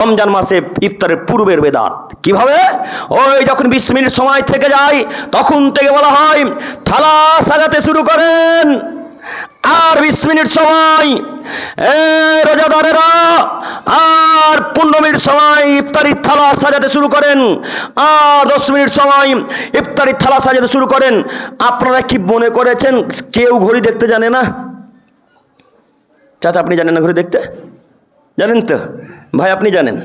রমজান মাসে ইফতারের পূর্বের বেদাত কিভাবে? ওই যখন 20 মিনিট সময় থেকে যায় তখন থেকে বলা হয় থালা সাজাতে শুরু করেন, আর 20 মিনিট সময় রোজাদারেরা আর 15 মিনিট সময় ইফতারির থালা সাজাতে শুরু করেন, আর 10 মিনিট সময় ইফতারির থালা সাজাতে শুরু করেন। আপনারা কি মনে করেছেন কেউ ঘড়ি দেখতে জানে না? চাচা আপনি জানেন না ঘড়ি দেখতে? জানেন তো ভাই, আপনি জানেন?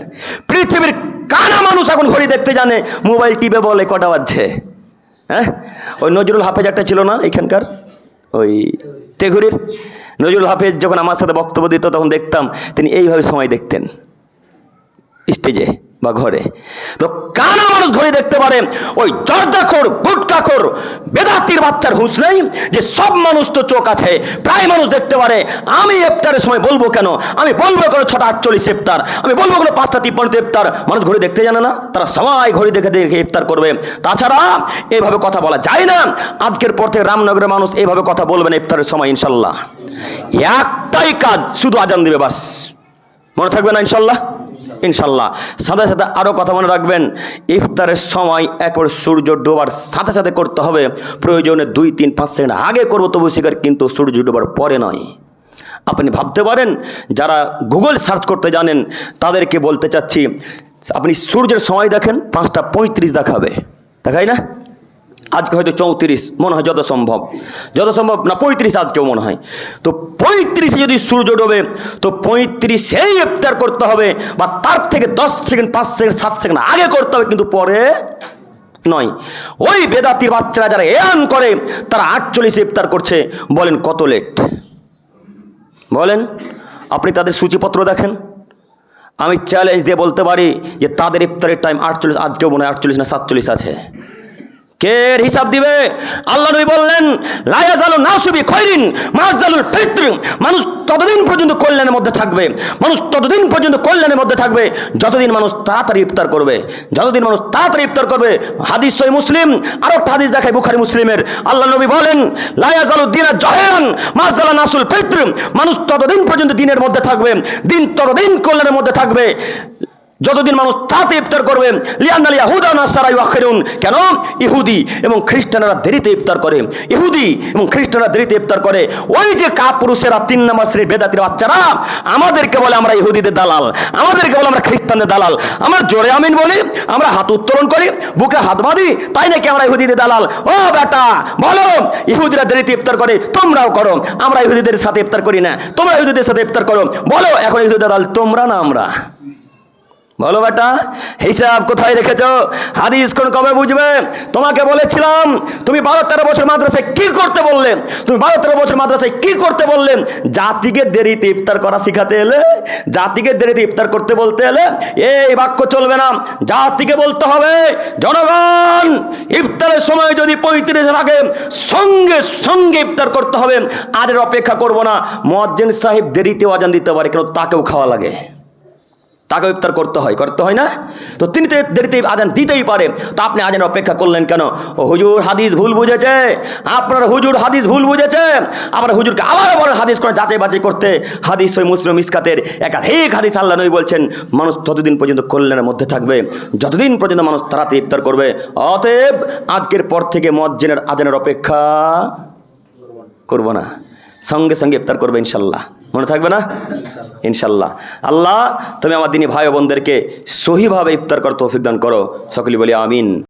পৃথিবীর কানা মানুষ এখন ঘড়ি দেখতে জানে, মোবাইল টিপে বলে কটা বাজছে। হ্যাঁ, ওই নজরুল হাফেজ একটা ছিল না এখানকার, ওই তেঘুরির নজরুল হাফেজ, যখন আমার সাথে বক্তব্য দিত তখন দেখতাম তিনি এইভাবে সময় দেখতেন স্টেজে বা ঘরে। তো কানা মানুষ ঘড়ি দেখতে পারে, ওই জর্দাখোর গুটকাখোর বেদাতির বাচ্চার হুঁশ নেই যে সব মানুষ তো চোখ আছে, প্রায় মানুষ দেখতে পারে। আমি ইফতারের সময় বলবো কেন? আমি বলবো কেন 6:48 ইফতার? আমি বলবো কেন 5:53 ইফতার? মানুষ ঘড়ি দেখতে জানে না, তারা সবাই ঘড়ি দেখে দেখে ইফতার করবে। তাছাড়া এইভাবে কথা বলা যায় না। আজকের পর থেকে রামনগরের মানুষ এইভাবে কথা বলবে না ইফতারের সময় ইনশাল্লাহ। একটাই কাজ, শুধু আজান দিবে বাস, মনে থাকবে না ইনশাল্লাহ? ইনশাল্লাহ। সাথে সাথে আরও কথা মনে রাখবেন, ইফতারের সময় একবার সূর্য ডোবার সাথে সাথে করতে হবে, প্রয়োজনে 2-3-5 সেকেন্ড আগে করবো তবু স্বীকার, কিন্তু সূর্য ডোবার পরে নয়। আপনি ভাবতে পারেন যারা গুগল সার্চ করতে জানেন তাদেরকে বলতে চাচ্ছি, আপনি সূর্যের সময় দেখেন 5:35 দেখাবে, দেখাই না? আজকে হয়তো 34 মনে হয়, যত সম্ভব না 35 আজকেও মনে হয়। তো 35-এ যদি সূর্য ডোবে তো 35-এই ইফতার করতে হবে, বা তার থেকে 10 সেকেন্ড 5 সেকেন্ড 7 সেকেন্ড আগে করতে হবে, কিন্তু পরে নয়। ওই বেদাতির বাচ্চারা যারা এয়ান করে তারা 48 ইফতার করছে, বলেন কত লেট? বলেন, আপনি তাদের সূচিপত্র দেখেন। আমি চ্যালেঞ্জ দিয়ে বলতে পারি যে তাদের ইফতারের টাইম 48, আজকেও মনে হয় 48 না 47 আছে। কে হিসাব দিবে? আল্লাহ নবী বললেন লা ইয়াজালু নাসু বিখাইরিন মা যালুল ফিত্র, মানুষ ততদিন পর্যন্ত কল্যাণের মধ্যে থাকবে, মানুষ ততদিন পর্যন্ত কল্যাণের মধ্যে থাকবে যতদিন মানুষ তাড়াতাড়ি ইফতার করবে, যতদিন মানুষ তাড়াতাড়ি ইফতার করবে। হাদিস সহিহ মুসলিম, আরো একটা হাদিস দেখায় বুখারী মুসলিমের। আল্লাহ নবী বলেন লা ইয়াজালু দিনা জাহিরান মা যালা নাসুল ফিত্র, মানুষ ততদিন পর্যন্ত দিনের মধ্যে থাকবে, দিন ততদিন কল্যাণের মধ্যে থাকবে যতদিন মানুষ তাতে ইফতার করবে। লিআন্নাল ইয়াহুদা ওয়ান নাসারা ইউআখিরুন, কেন? ইহুদি এবং খ্রিস্টানরা দেরিতে ইফতার করে, ইহুদি এবং খ্রিস্টানরা দেরিতে ইফতার করে। ওই যে কাপুরুষেরা 3 নম্বর শ্রেণীর বেদাতির বাচ্চারা আমাদেরকে বলে আমরা ইহুদিদের দালাল, আমাদেরকে বলে আমরা খ্রিস্টানদের দালাল। আমরা জোরে আমিন বলি, আমরা হাত উত্তোলন করি, বুকে হাত বাঁধি, তাই নাকি আমরা ইহুদিদের দালাল? ও বেটা বলো, ইহুদিরা দেরিতে ইফতার করে, তোমরাও করো। আমরা ইহুদিদের সাথে ইফতার করি না, তোমরা ইহুদিদের সাথে ইফতার করো। বলো এখন ইহুদিদের দালাল তোমরা না আমরা? বলো বেটা, হিসাব কোথায় রেখেছো? হাদিস কোন কবে বুঝবে? তোমাকে বলেছিলাম তুমি 12-13 বছর মাদ্রাসায় কি করতে বললে? তুমি 12-13 বছর মাদ্রাসায় কি করতে বললেন? জাতিকে দেরিতে ইফতার করা শিখাতে এলে, জাতিকে দেরিতে ইফতার করতে বলতে এলে এই বাক্য চলবে না। জাতিকে বলতে হবে জনগণ ইফতারের সময় যদি 35 আগে সঙ্গে সঙ্গে ইফতার করতে হবে, আর অপেক্ষা করবো না। মুয়াজ্জিন সাহেব দেরিতেও আজান দিতে পারে, কেন? তাকেও খাওয়া লাগে, তাকে ইফতার করতে হয় না? তো তিনি তো দেরিতে আজান দিতেই পারে, তো আপনি আজানের অপেক্ষা করলেন কেন? ও হুজুর হাদিস ভুল বুঝেছে, আপনার হুজুর হাদিস ভুল বুঝেছে। আপনার হুজুরকে আবার বলেন হাদিস করে যাচাই বাছাই করতে। হাদিস সহিহ মুসলিম মিসকাতের একাধিক হাদিস আল্লাহ নবী বলছেন মানুষ ততদিন পর্যন্ত কল্যাণের মধ্যে থাকবে যতদিন পর্যন্ত মানুষ তাড়াতাড়ি ইফতার করবে। অতএব আজকের পর থেকে মুয়াজ্জিনের আজানের অপেক্ষা করব না, সঙ্গে সঙ্গে ইফতার করবে ইনশাল্লাহ। মনে থাকবে না? ইনশাল্লাহ। আল্লাহ তুমি আমার দিনী ভাই বোনদেরকে সহিভাবে ইফতার করার তৌফিক দান করো। সকলে বলি আমিন।